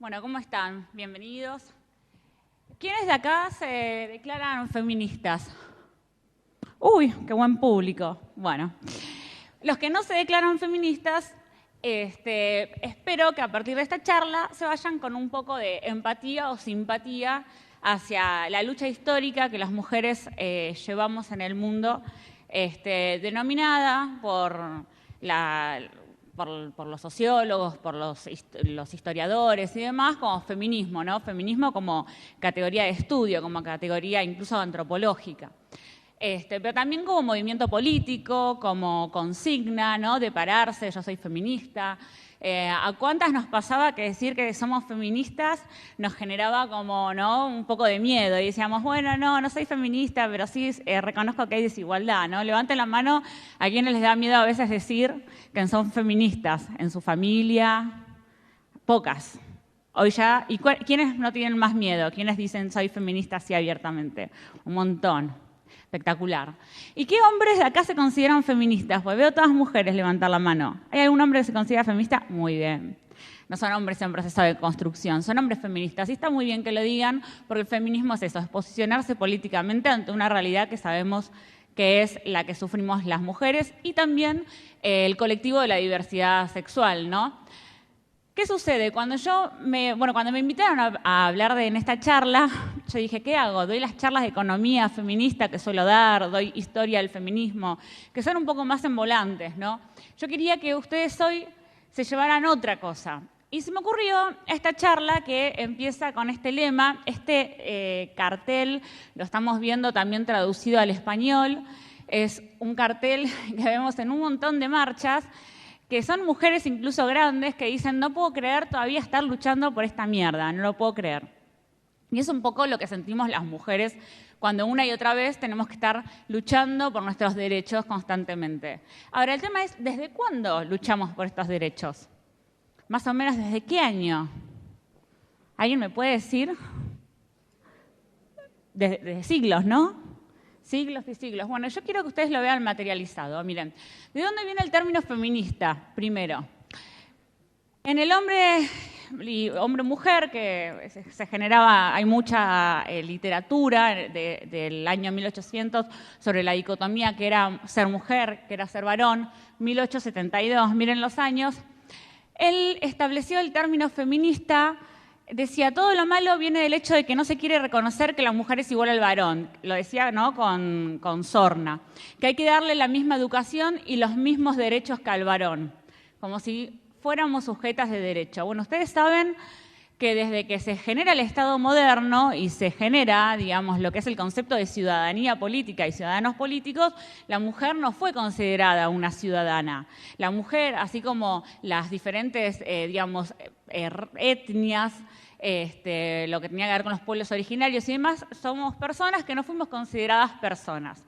Bueno, ¿cómo están? Bienvenidos. ¿Quiénes de acá se declaran feministas? Uy, qué buen público. Bueno, los que no se declaran feministas, espero que a partir de esta charla se vayan con un poco de empatía o simpatía hacia la lucha histórica que las mujeres llevamos en el mundo, denominada por los sociólogos, por los historiadores y demás, como feminismo, ¿no? Feminismo como categoría de estudio, como categoría incluso antropológica. Pero también como movimiento político, como consigna, ¿no? De pararse, yo soy feminista. ¿A cuántas nos pasaba que decir que somos feministas nos generaba como, ¿no? Un poco de miedo? Y decíamos, bueno, no soy feminista, pero sí reconozco que hay desigualdad, ¿no? Levanten la mano a quienes les da miedo a veces decir que son feministas en su familia. Pocas. Hoy ya. ¿Y quiénes no tienen más miedo? ¿Quiénes dicen soy feminista así abiertamente? Un montón. Espectacular. ¿Y qué hombres de acá se consideran feministas? Pues veo todas mujeres levantar la mano. ¿Hay algún hombre que se considera feminista? Muy bien. No son hombres en proceso de construcción, son hombres feministas. Y está muy bien que lo digan, porque el feminismo es eso, es posicionarse políticamente ante una realidad que sabemos que es la que sufrimos las mujeres y también el colectivo de la diversidad sexual, ¿no? ¿Qué sucede? Cuando me invitaron a hablar en esta charla, yo dije, ¿qué hago? ¿Doy las charlas de economía feminista que suelo dar? ¿Doy historia del feminismo? Que son un poco más envolantes, ¿no? Yo quería que ustedes hoy se llevaran otra cosa. Y se me ocurrió esta charla que empieza con este lema, cartel, lo estamos viendo también traducido al español, es un cartel que vemos en un montón de marchas, que son mujeres incluso grandes que dicen, no puedo creer todavía estar luchando por esta mierda, no lo puedo creer. Y es un poco lo que sentimos las mujeres cuando una y otra vez tenemos que estar luchando por nuestros derechos constantemente. Ahora, el tema es, ¿desde cuándo luchamos por estos derechos? Más o menos, ¿desde qué año? ¿Alguien me puede decir? Desde siglos, ¿no? Siglos y siglos. Bueno, yo quiero que ustedes lo vean materializado. Miren, ¿de dónde viene el término feminista? Primero, en el hombre-mujer, que se generaba, hay mucha literatura del año 1800 sobre la dicotomía que era ser mujer, que era ser varón, 1872, miren los años. Él estableció el término feminista. Decía, todo lo malo viene del hecho de que no se quiere reconocer que la mujer es igual al varón. Lo decía, ¿no? con sorna. Que hay que darle la misma educación y los mismos derechos que al varón. Como si fuéramos sujetas de derecho. Bueno, ustedes saben que desde que se genera el Estado moderno y se genera, digamos, lo que es el concepto de ciudadanía política y ciudadanos políticos, la mujer no fue considerada una ciudadana. La mujer, así como las diferentes, etnias, lo que tenía que ver con los pueblos originarios y demás, somos personas que no fuimos consideradas personas.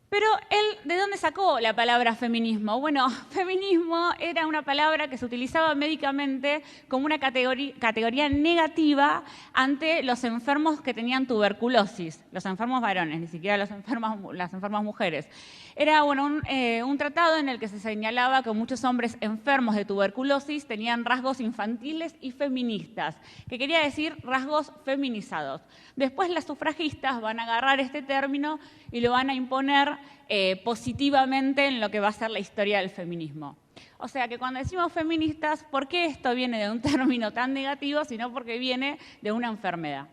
Pero él, ¿de dónde sacó la palabra feminismo? Bueno, feminismo era una palabra que se utilizaba médicamente como una categoría negativa ante los enfermos que tenían tuberculosis, los enfermos varones, ni siquiera las enfermas mujeres. Era un tratado en el que se señalaba que muchos hombres enfermos de tuberculosis tenían rasgos infantiles y feministas, que quería decir rasgos feminizados. Después las sufragistas van a agarrar este término y lo van a imponer positivamente en lo que va a ser la historia del feminismo. O sea que cuando decimos feministas, ¿por qué esto viene de un término tan negativo? Sino porque viene de una enfermedad.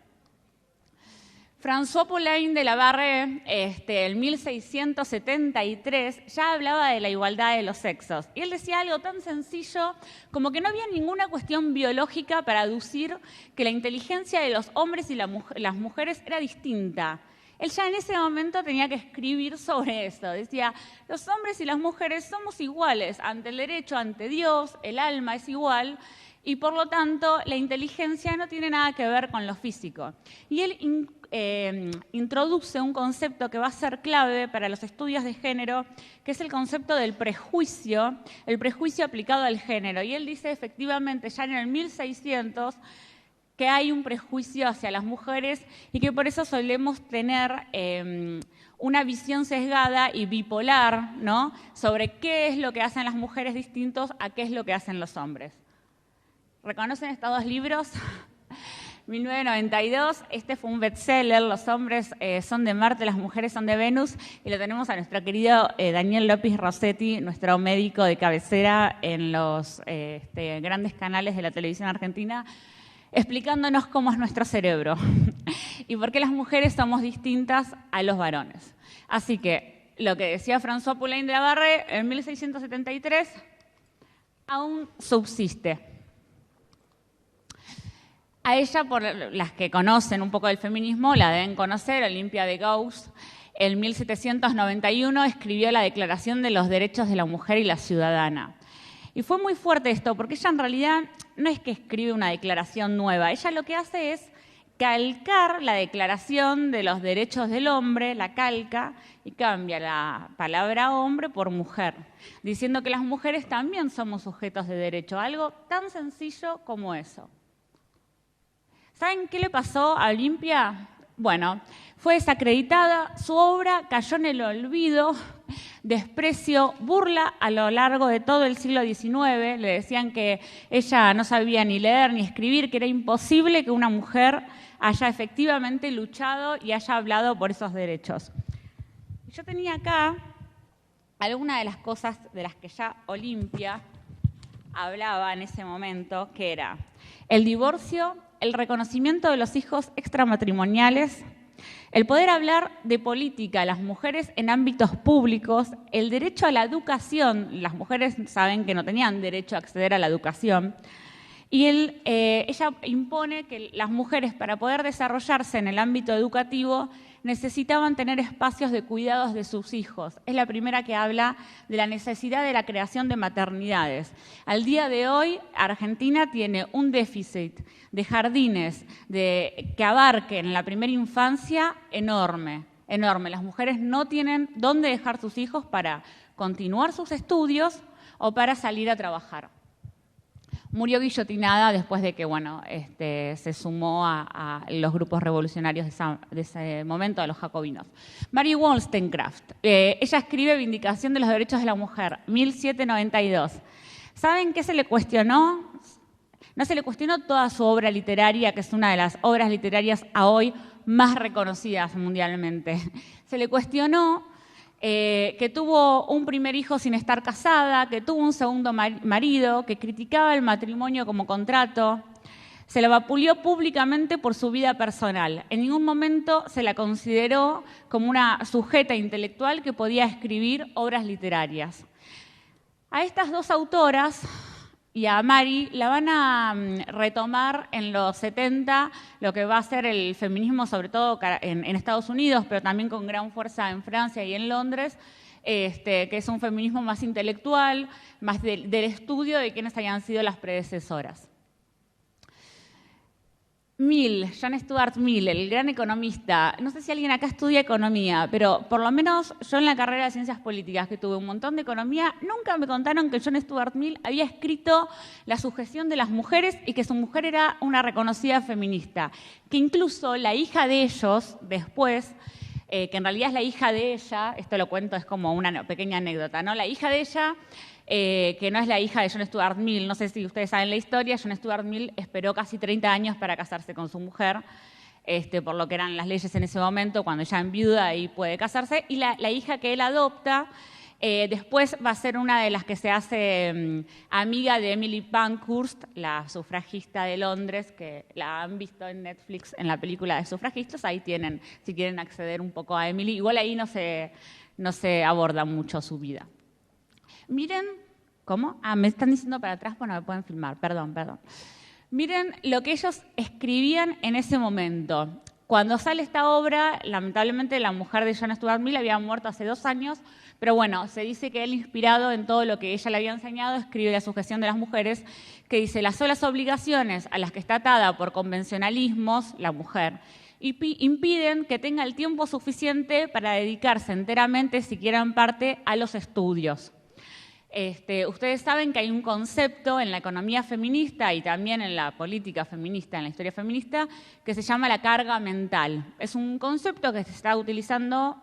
François Poulain de la Barre, en 1673, ya hablaba de la igualdad de los sexos. Y él decía algo tan sencillo como que no había ninguna cuestión biológica para aducir que la inteligencia de los hombres y las mujeres era distinta. Él ya en ese momento tenía que escribir sobre eso. Decía, los hombres y las mujeres somos iguales ante el derecho, ante Dios, el alma es igual, y por lo tanto la inteligencia no tiene nada que ver con lo físico. Y él introduce un concepto que va a ser clave para los estudios de género, que es el concepto del prejuicio, el prejuicio aplicado al género. Y él dice efectivamente ya en el 1600 que hay un prejuicio hacia las mujeres y que por eso solemos tener una visión sesgada y bipolar, ¿no? Sobre qué es lo que hacen las mujeres distintos a qué es lo que hacen los hombres. ¿Reconocen estos dos libros? 1992, este fue un bestseller, Los hombres son de Marte, las mujeres son de Venus, y lo tenemos a nuestro querido Daniel López Rossetti, nuestro médico de cabecera en los grandes canales de la televisión argentina, explicándonos cómo es nuestro cerebro y por qué las mujeres somos distintas a los varones. Así que lo que decía François Poulain de la Barre en 1673 aún subsiste. A ella, por las que conocen un poco del feminismo, la deben conocer, Olympia de Gauss. En 1791 escribió la Declaración de los Derechos de la Mujer y la Ciudadana. Y fue muy fuerte esto, porque ella en realidad no es que escribe una declaración nueva, ella lo que hace es calcar la Declaración de los Derechos del Hombre, la calca, y cambia la palabra hombre por mujer, diciendo que las mujeres también somos sujetos de derecho, algo tan sencillo como eso. ¿Saben qué le pasó a Olympia? Bueno, fue desacreditada, su obra cayó en el olvido, desprecio, burla a lo largo de todo el siglo XIX. Le decían que ella no sabía ni leer ni escribir, que era imposible que una mujer haya efectivamente luchado y haya hablado por esos derechos. Yo tenía acá algunas de las cosas de las que ya Olympia hablaba en ese momento, que era el divorcio, el reconocimiento de los hijos extramatrimoniales, el poder hablar de política a las mujeres en ámbitos públicos, el derecho a la educación, las mujeres saben que no tenían derecho a acceder a la educación, y ella impone que las mujeres, para poder desarrollarse en el ámbito educativo, necesitaban tener espacios de cuidados de sus hijos. Es la primera que habla de la necesidad de la creación de maternidades. Al día de hoy, Argentina tiene un déficit de jardines que abarquen la primera infancia enorme, enorme. Las mujeres no tienen dónde dejar sus hijos para continuar sus estudios o para salir a trabajar. Murió guillotinada después de que se sumó a los grupos revolucionarios de ese momento, a los jacobinos. Mary Wollstonecraft, ella escribe Vindicación de los Derechos de la Mujer, 1792. ¿Saben qué se le cuestionó? No se le cuestionó toda su obra literaria, que es una de las obras literarias a hoy más reconocidas mundialmente. Se le cuestionó que tuvo un primer hijo sin estar casada, que tuvo un segundo marido, que criticaba el matrimonio como contrato. Se la vapuleó públicamente por su vida personal. En ningún momento se la consideró como una sujeta intelectual que podía escribir obras literarias. A estas dos autoras y a Mary la van a retomar en los 70, lo que va a ser el feminismo, sobre todo en Estados Unidos, pero también con gran fuerza en Francia y en Londres, que es un feminismo más intelectual, más del estudio de quiénes hayan sido las predecesoras. John Stuart Mill, el gran economista. No sé si alguien acá estudia economía, pero por lo menos yo en la carrera de Ciencias Políticas, que tuve un montón de economía, nunca me contaron que John Stuart Mill había escrito La sujeción de las mujeres y que su mujer era una reconocida feminista. Que incluso la hija de ellos, después, que en realidad es la hija de ella, esto lo cuento, es como una pequeña anécdota, ¿no? La hija de ella, que no es la hija de John Stuart Mill, no sé si ustedes saben la historia, John Stuart Mill esperó casi 30 años para casarse con su mujer, por lo que eran las leyes en ese momento, cuando ella enviuda y puede casarse, y la hija que él adopta después va a ser una de las que se hace amiga de Emily Pankhurst, la sufragista de Londres, que la han visto en Netflix en la película de sufragistas. Ahí tienen, si quieren acceder un poco a Emily. Igual ahí no se aborda mucho su vida. Miren, ¿cómo? Me están diciendo para atrás, pues no me pueden filmar, perdón. Miren lo que ellos escribían en ese momento. Cuando sale esta obra, lamentablemente la mujer de John Stuart Mill había muerto hace 2 años, pero bueno, se dice que él, inspirado en todo lo que ella le había enseñado, escribe La sujeción de las mujeres, que dice: las solas obligaciones a las que está atada por convencionalismos, la mujer, impiden que tenga el tiempo suficiente para dedicarse enteramente, siquiera en parte, a los estudios. Ustedes saben que hay un concepto en la economía feminista y también en la política feminista, en la historia feminista, que se llama la carga mental. Es un concepto que se está utilizando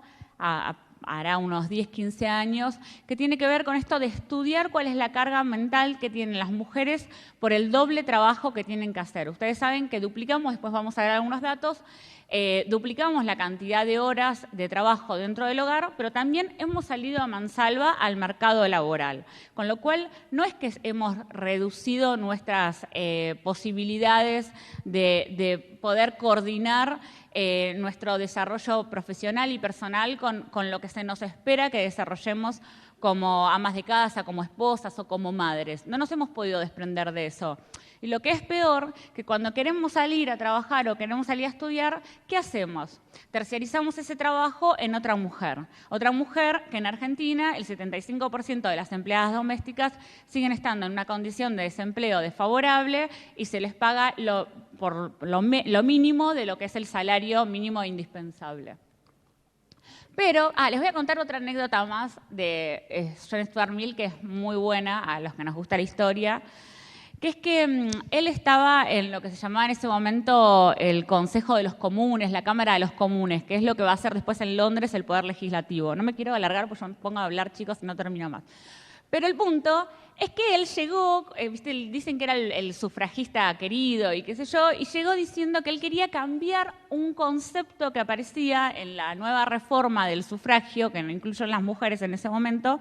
hará unos 10, 15 años, que tiene que ver con esto de estudiar cuál es la carga mental que tienen las mujeres por el doble trabajo que tienen que hacer. Ustedes saben que duplicamos, después vamos a ver algunos datos, duplicamos la cantidad de horas de trabajo dentro del hogar, pero también hemos salido a mansalva al mercado laboral. Con lo cual, no es que hemos reducido nuestras posibilidades de poder coordinar nuestro desarrollo profesional y personal con lo que se nos espera que desarrollemos como amas de casa, como esposas o como madres. No nos hemos podido desprender de eso. Y lo que es peor, que cuando queremos salir a trabajar o queremos salir a estudiar, ¿qué hacemos? Terciarizamos ese trabajo en otra mujer. Otra mujer que en Argentina el 75% de las empleadas domésticas siguen estando en una condición de desempleo desfavorable y se les paga lo mínimo de lo que es el salario mínimo indispensable. Pero, les voy a contar otra anécdota más de John Stuart Mill, que es muy buena a los que nos gusta la historia, que es que él estaba en lo que se llamaba en ese momento el Consejo de los Comunes, la Cámara de los Comunes, que es lo que va a hacer después en Londres el Poder Legislativo. No me quiero alargar porque yo me pongo a hablar, chicos, y no termino más. Pero el punto es que él llegó, dicen que era el sufragista querido y qué sé yo, y llegó diciendo que él quería cambiar un concepto que aparecía en la nueva reforma del sufragio, que no incluyó las mujeres en ese momento,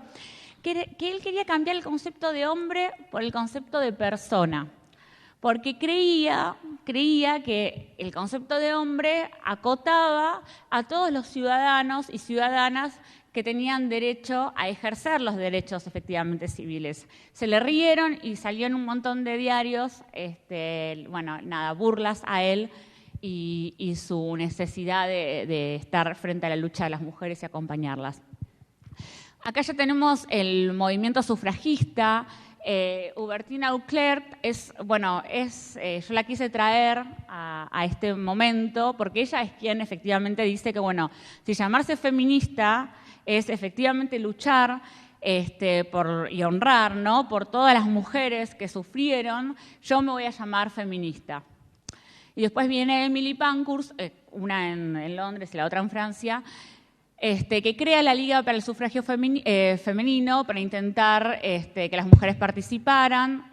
que él quería cambiar el concepto de hombre por el concepto de persona, porque creía que el concepto de hombre acotaba a todos los ciudadanos y ciudadanas que tenían derecho a ejercer los derechos efectivamente civiles. Se le rieron y salió en un montón de diarios, burlas a él y su necesidad de estar frente a la lucha de las mujeres y acompañarlas. Acá ya tenemos el movimiento sufragista. Hubertine Auclert yo la quise traer a este momento porque ella es quien efectivamente dice que, si llamarse feminista es efectivamente luchar y honrar, ¿no?, por todas las mujeres que sufrieron, yo me voy a llamar feminista. Y después viene Emily Pankhurst, una en Londres y la otra en Francia, que crea la Liga para el Sufragio Femenino para intentar que las mujeres participaran.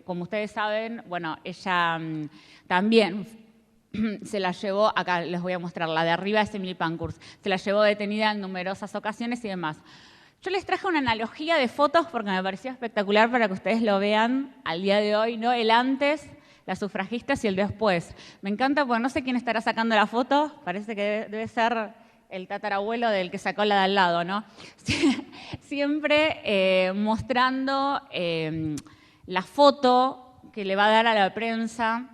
Como ustedes saben, ella también se la llevó, acá les voy a mostrar, la de arriba es Emily Pankhurst, se la llevó detenida en numerosas ocasiones y demás. Yo les traje una analogía de fotos porque me pareció espectacular para que ustedes lo vean al día de hoy, ¿no? El antes, las sufragistas y el después. Me encanta porque no sé quién estará sacando la foto, parece que debe ser el tatarabuelo del que sacó la de al lado, ¿no? Siempre mostrando la foto que le va a dar a la prensa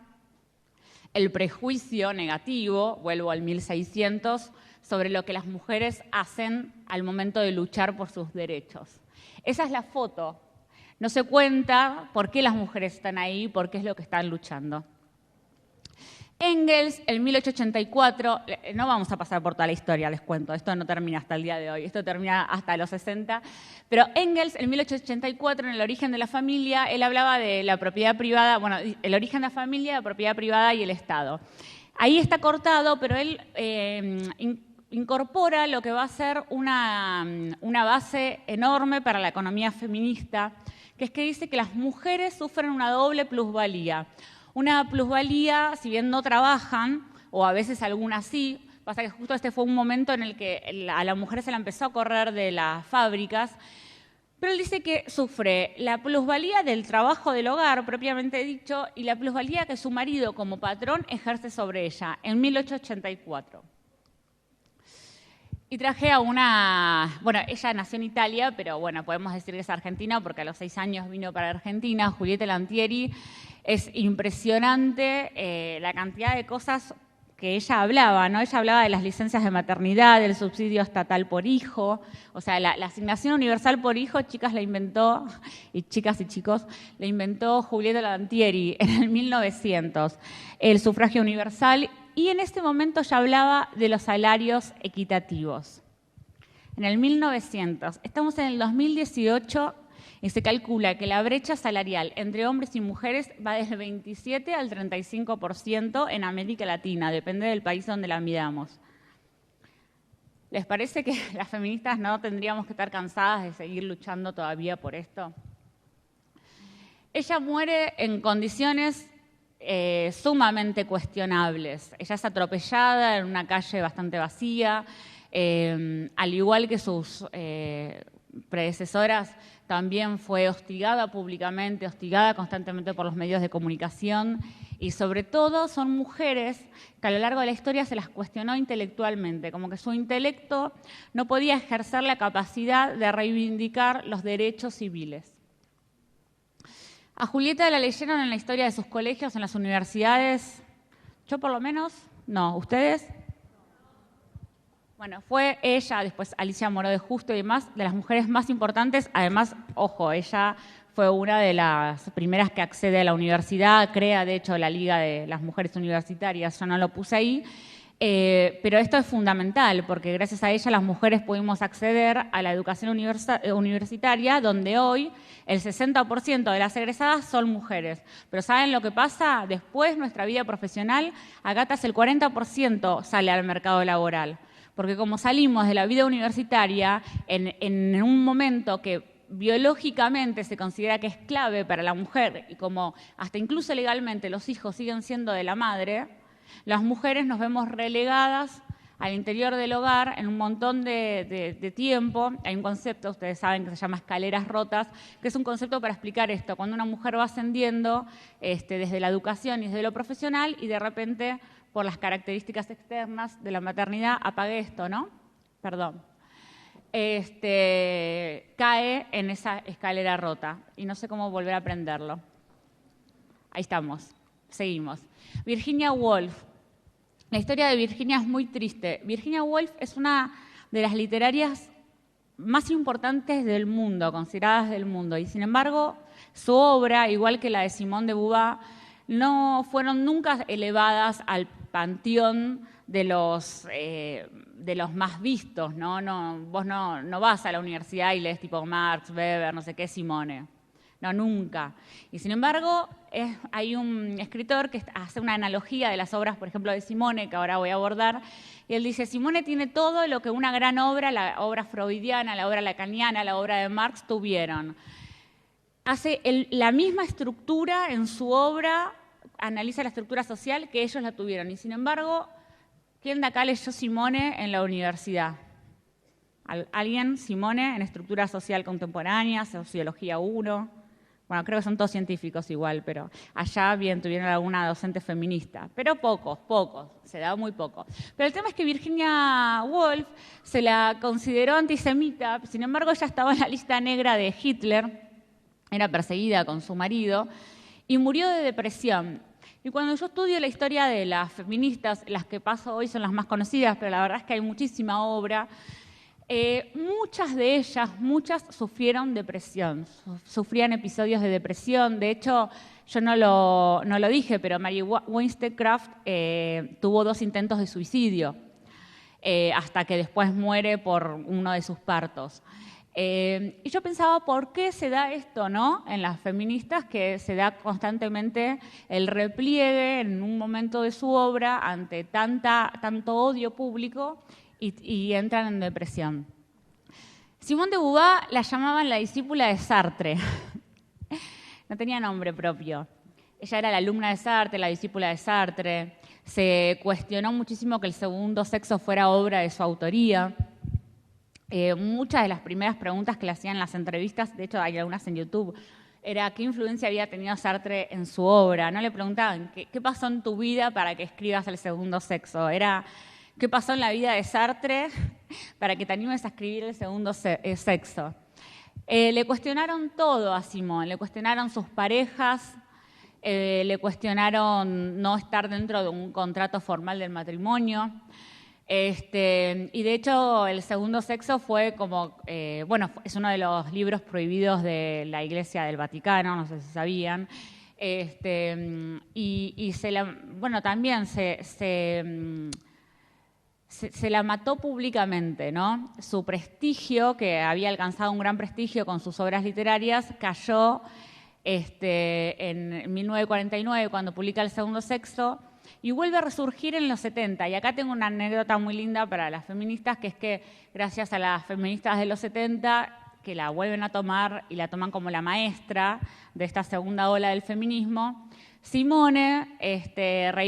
el prejuicio negativo, vuelvo al 1600, sobre lo que las mujeres hacen al momento de luchar por sus derechos. Esa es la foto. No se cuenta por qué las mujeres están ahí, por qué es lo que están luchando. Engels, en 1884, no vamos a pasar por toda la historia, les cuento, esto no termina hasta el día de hoy, esto termina hasta los 60, pero Engels, en 1884, en El origen de la familia, él hablaba de la propiedad privada, el origen de la familia, la propiedad privada y el Estado. Ahí está cortado, pero él incorpora lo que va a ser una base enorme para la economía feminista, que es que dice que las mujeres sufren una doble plusvalía. Una plusvalía, si bien no trabajan, o a veces algunas sí, pasa que justo este fue un momento en el que a la mujer se la empezó a correr de las fábricas, pero él dice que sufre la plusvalía del trabajo del hogar, propiamente dicho, y la plusvalía que su marido como patrón ejerce sobre ella, en 1884. Y traje a ella nació en Italia, pero podemos decir que es argentina porque a los 6 años vino para Argentina, Julieta Lantieri. Es impresionante la cantidad de cosas que ella hablaba, ¿no? Ella hablaba de las licencias de maternidad, del subsidio estatal por hijo, o sea, la asignación universal por hijo, chicas, la inventó, y chicas y chicos, la inventó Julieta Lantieri en el 1900, el sufragio universal, y en este momento ya hablaba de los salarios equitativos. En el 1900, estamos en el 2018 y se calcula que la brecha salarial entre hombres y mujeres va desde el 27 al 35% en América Latina, depende del país donde la midamos. ¿Les parece que las feministas no tendríamos que estar cansadas de seguir luchando todavía por esto? Ella muere en condiciones sumamente cuestionables. Ella es atropellada en una calle bastante vacía, al igual que sus predecesoras, también fue hostigada públicamente, hostigada constantemente por los medios de comunicación y sobre todo son mujeres que a lo largo de la historia se las cuestionó intelectualmente, como que su intelecto no podía ejercer la capacidad de reivindicar los derechos civiles. A Julieta la leyeron en la historia de sus colegios, en las universidades. Yo por lo menos, no. ¿Ustedes? Bueno, fue ella, después Alicia Moró de Justo y demás, de las mujeres más importantes. Además, ojo, ella fue una de las primeras que accede a la universidad, crea de hecho la Liga de las Mujeres Universitarias, yo no lo puse ahí. Pero esto es fundamental porque gracias a ella las mujeres pudimos acceder a la educación universitaria, donde hoy el 60% de las egresadas son mujeres. Pero ¿saben lo que pasa? Después nuestra vida profesional, acá casi el 40% sale al mercado laboral. Porque como salimos de la vida universitaria en un momento que biológicamente se considera que es clave para la mujer y como hasta incluso legalmente los hijos siguen siendo de la madre, las mujeres nos vemos relegadas al interior del hogar en un montón de tiempo. Hay un concepto, ustedes saben, que se llama escaleras rotas, que es un concepto para explicar esto. Cuando una mujer va ascendiendo desde la educación y desde lo profesional y de repente, por las características externas de la maternidad, apague esto, ¿no? Perdón. Cae en esa escalera rota y no sé cómo volver a aprenderlo. Ahí estamos. Seguimos. Virginia Woolf. La historia de Virginia es muy triste. Virginia Woolf es una de las literarias más importantes del mundo, consideradas del mundo, y sin embargo su obra, igual que la de Simone de Beauvoir, no fueron nunca elevadas al panteón de los más vistos, ¿no? Vos no vas a la universidad y lees tipo Marx, Weber, no sé qué, Simone. No, nunca. Y sin embargo, hay un escritor que hace una analogía de las obras, por ejemplo, de Simone, que ahora voy a abordar, y él dice, Simone tiene todo lo que una gran obra, la obra freudiana, la obra lacaniana, la obra de Marx tuvieron. Hace la misma estructura en su obra, analiza la estructura social que ellos la tuvieron. Y sin embargo, ¿quién de acá leyó Simone en la universidad? ¿Alguien? Simone en estructura social contemporánea, sociología 1. Bueno, creo que son todos científicos igual, pero allá bien tuvieron alguna docente feminista. Pero pocos, se da muy poco. Pero el tema es que Virginia Woolf se la consideró antisemita, sin embargo ella estaba en la lista negra de Hitler, era perseguida con su marido y murió de depresión. Y cuando yo estudio la historia de las feministas, las que paso hoy son las más conocidas, pero la verdad es que hay muchísima obra. Muchas de ellas, sufrieron depresión, sufrían episodios de depresión. De hecho, yo no lo dije, pero Mary Wollstonecraft tuvo 2 intentos de suicidio hasta que después muere por uno de sus partos. Y yo pensaba, ¿por qué se da esto, no? En las feministas, que se da constantemente el repliegue en un momento de su obra ante tanto odio público y entran en depresión. Simone de Beauvoir la llamaban la discípula de Sartre. No tenía nombre propio. Ella era la alumna de Sartre, la discípula de Sartre. Se cuestionó muchísimo que el segundo sexo fuera obra de su autoría. Muchas de las primeras preguntas que le hacían en las entrevistas, de hecho hay algunas en YouTube, era qué influencia había tenido Sartre en su obra. No le preguntaban qué pasó en tu vida para que escribas el segundo sexo. Era qué pasó en la vida de Sartre para que te animes a escribir el segundo sexo. Le cuestionaron todo a Simone, le cuestionaron sus parejas, le cuestionaron no estar dentro de un contrato formal del matrimonio. Y de hecho el segundo sexo fue como, es uno de los libros prohibidos de la Iglesia del Vaticano, no sé si sabían, también se la mató públicamente, ¿no? Su prestigio, que había alcanzado un gran prestigio con sus obras literarias, cayó en 1949 cuando publica El segundo sexo, y vuelve a resurgir en los 70. Y acá tengo una anécdota muy linda para las feministas, que es que gracias a las feministas de los 70, que la vuelven a tomar y la toman como la maestra de esta segunda ola del feminismo, Simone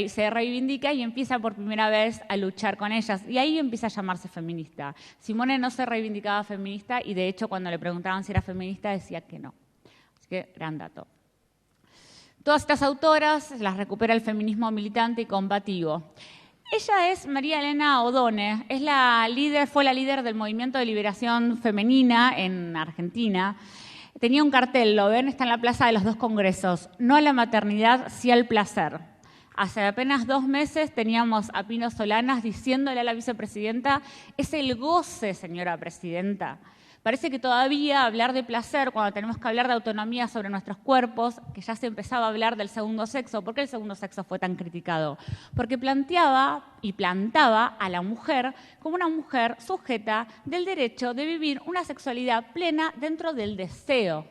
se reivindica y empieza por primera vez a luchar con ellas. Y ahí empieza a llamarse feminista. Simone no se reivindicaba feminista y de hecho cuando le preguntaban si era feminista decía que no. Así que gran dato. Todas estas autoras las recupera el feminismo militante y combativo. Ella es María Elena Odone, fue la líder del movimiento de liberación femenina en Argentina. Tenía un cartel, lo ven, está en la Plaza de los Dos Congresos, no a la maternidad, sí al placer. Hace apenas 2 meses teníamos a Pino Solanas diciéndole a la vicepresidenta, es el goce, señora presidenta. Parece que todavía hablar de placer, cuando tenemos que hablar de autonomía sobre nuestros cuerpos, que ya se empezaba a hablar del segundo sexo. ¿Por qué el segundo sexo fue tan criticado? Porque planteaba y plantaba a la mujer como una mujer sujeta del derecho de vivir una sexualidad plena dentro del deseo.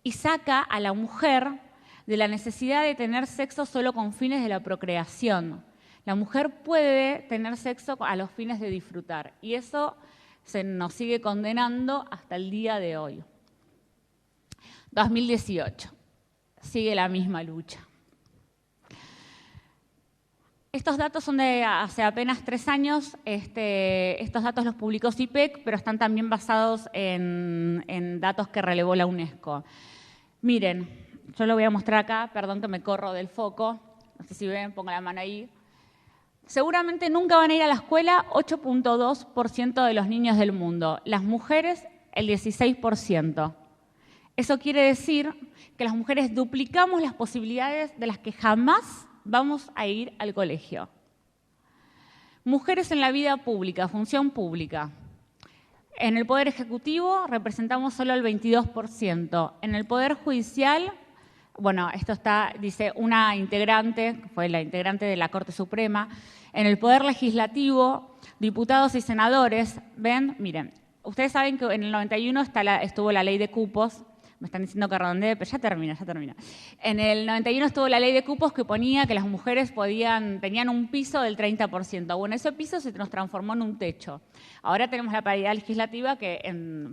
Y saca a la mujer de la necesidad de tener sexo solo con fines de la procreación. La mujer puede tener sexo a los fines de disfrutar. Y eso se nos sigue condenando hasta el día de hoy. 2018. Sigue la misma lucha. Estos datos son de hace apenas 3 años. Estos datos los publicó CIPEC, pero están también basados en datos que relevó la UNESCO. Miren, yo lo voy a mostrar acá. Perdón que me corro del foco. No sé si ven, pongo la mano ahí. Seguramente nunca van a ir a la escuela 8.2% de los niños del mundo. Las mujeres, el 16%. Eso quiere decir que las mujeres duplicamos las posibilidades de las que jamás vamos a ir al colegio. Mujeres en la vida pública, función pública. En el Poder Ejecutivo representamos solo el 22%. En el Poder Judicial, bueno, esto dice una integrante, que fue la integrante de la Corte Suprema. En el Poder Legislativo, diputados y senadores, ven, miren, ustedes saben que en el 91 estuvo la ley de cupos, me están diciendo que redondee, pero ya termina. En el 91 estuvo la ley de cupos que ponía que las mujeres tenían un piso del 30%. Bueno, ese piso se nos transformó en un techo. Ahora tenemos la paridad legislativa que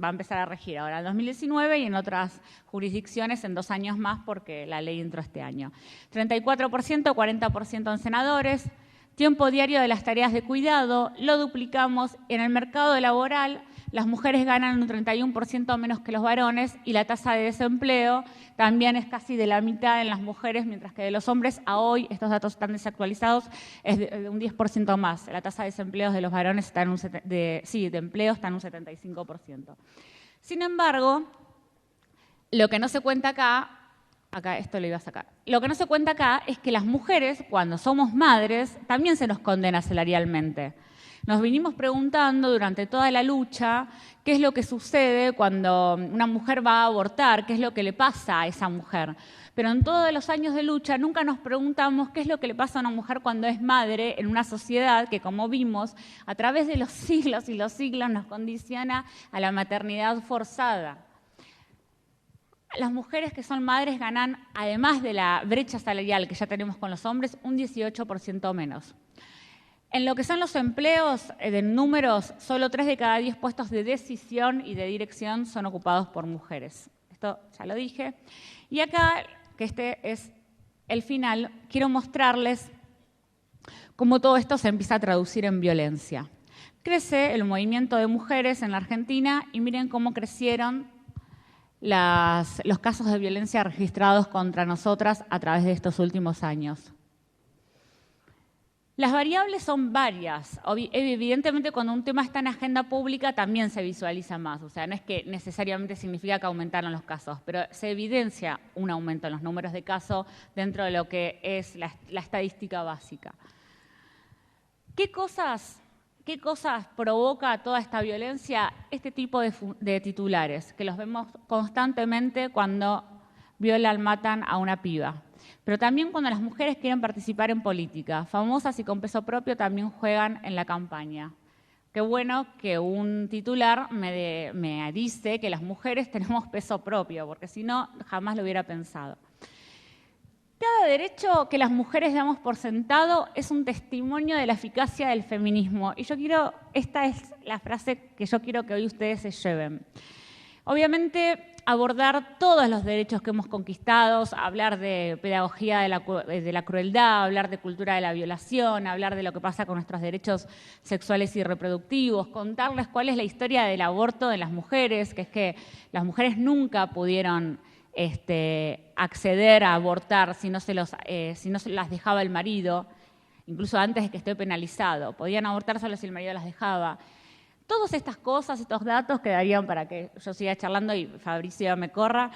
va a empezar a regir ahora en 2019 y en otras jurisdicciones en 2 años más porque la ley entró este año. 34%, 40% en senadores. Tiempo diario de las tareas de cuidado, lo duplicamos. En el mercado laboral, las mujeres ganan un 31% menos que los varones y la tasa de desempleo también es casi de la mitad en las mujeres, mientras que de los hombres a hoy, estos datos están desactualizados, es de un 10% más. La tasa de desempleo de los varones está de empleo está en un 75%. Sin embargo, lo que no se cuenta acá esto lo iba a sacar. Lo que no se cuenta acá es que las mujeres, cuando somos madres, también se nos condena salarialmente. Nos vinimos preguntando durante toda la lucha qué es lo que sucede cuando una mujer va a abortar, qué es lo que le pasa a esa mujer. Pero en todos los años de lucha nunca nos preguntamos qué es lo que le pasa a una mujer cuando es madre en una sociedad que, como vimos, a través de los siglos y los siglos nos condiciona a la maternidad forzada. Las mujeres que son madres ganan, además de la brecha salarial que ya tenemos con los hombres, un 18% menos. En lo que son los empleos, de números, solo 3 de cada 10 puestos de decisión y de dirección son ocupados por mujeres. Esto ya lo dije. Y acá, que este es el final, quiero mostrarles cómo todo esto se empieza a traducir en violencia. Crece el movimiento de mujeres en la Argentina y miren cómo crecieron los casos de violencia registrados contra nosotras a través de estos últimos años. Las variables son varias. Evidentemente, cuando un tema está en agenda pública también se visualiza más. O sea, no es que necesariamente significa que aumentaron los casos, pero se evidencia un aumento en los números de casos dentro de lo que es la estadística básica. ¿Qué cosas provoca toda esta violencia? Este tipo de titulares, que los vemos constantemente cuando violan, matan a una piba. Pero también cuando las mujeres quieren participar en política. Famosas y con peso propio también juegan en la campaña. Qué bueno que un titular me dice que las mujeres tenemos peso propio, porque si no, jamás lo hubiera pensado. Cada derecho que las mujeres damos por sentado es un testimonio de la eficacia del feminismo. Y esta es la frase que yo quiero que hoy ustedes se lleven. Obviamente, abordar todos los derechos que hemos conquistado, hablar de pedagogía de la crueldad, hablar de cultura de la violación, hablar de lo que pasa con nuestros derechos sexuales y reproductivos, contarles cuál es la historia del aborto de las mujeres, que es que las mujeres nunca pudieron acceder a abortar si no se las dejaba el marido, incluso antes de que esté penalizado. Podían abortar solo si el marido las dejaba. Todas estas cosas, estos datos quedarían para que yo siga charlando y Fabricio me corra,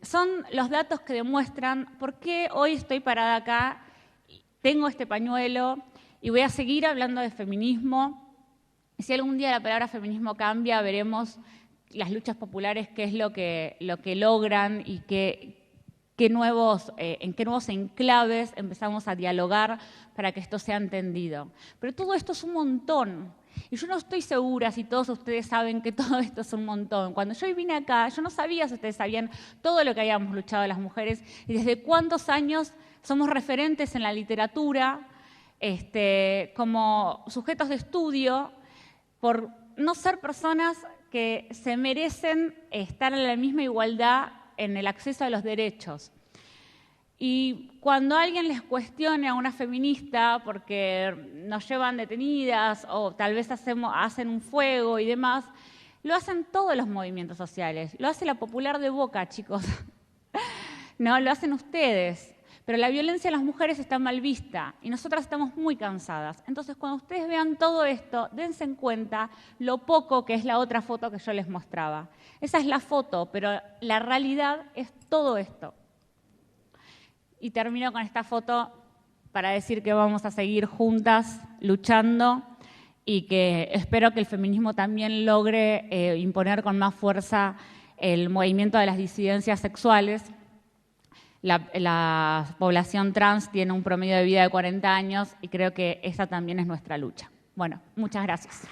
son los datos que demuestran por qué hoy estoy parada acá, tengo este pañuelo y voy a seguir hablando de feminismo. Y si algún día la palabra feminismo cambia, veremos las luchas populares, qué es lo que logran y en qué nuevos enclaves empezamos a dialogar para que esto sea entendido. Pero todo esto es un montón. Y yo no estoy segura si todos ustedes saben que todo esto es un montón. Cuando yo vine acá, yo no sabía si ustedes sabían todo lo que habíamos luchado las mujeres y desde cuántos años somos referentes en la literatura como sujetos de estudio por no ser personas que se merecen estar en la misma igualdad en el acceso a los derechos. Y cuando alguien les cuestione a una feminista porque nos llevan detenidas o tal vez hacen un fuego y demás, lo hacen todos los movimientos sociales. Lo hace la Popular de Boca, chicos. No, lo hacen ustedes. Pero la violencia a las mujeres está mal vista y nosotras estamos muy cansadas. Entonces, cuando ustedes vean todo esto, dense en cuenta lo poco que es la otra foto que yo les mostraba. Esa es la foto, pero la realidad es todo esto. Y termino con esta foto para decir que vamos a seguir juntas luchando y que espero que el feminismo también logre imponer con más fuerza el movimiento de las disidencias sexuales. La población trans tiene un promedio de vida de 40 años y creo que esa también es nuestra lucha. Bueno, muchas gracias.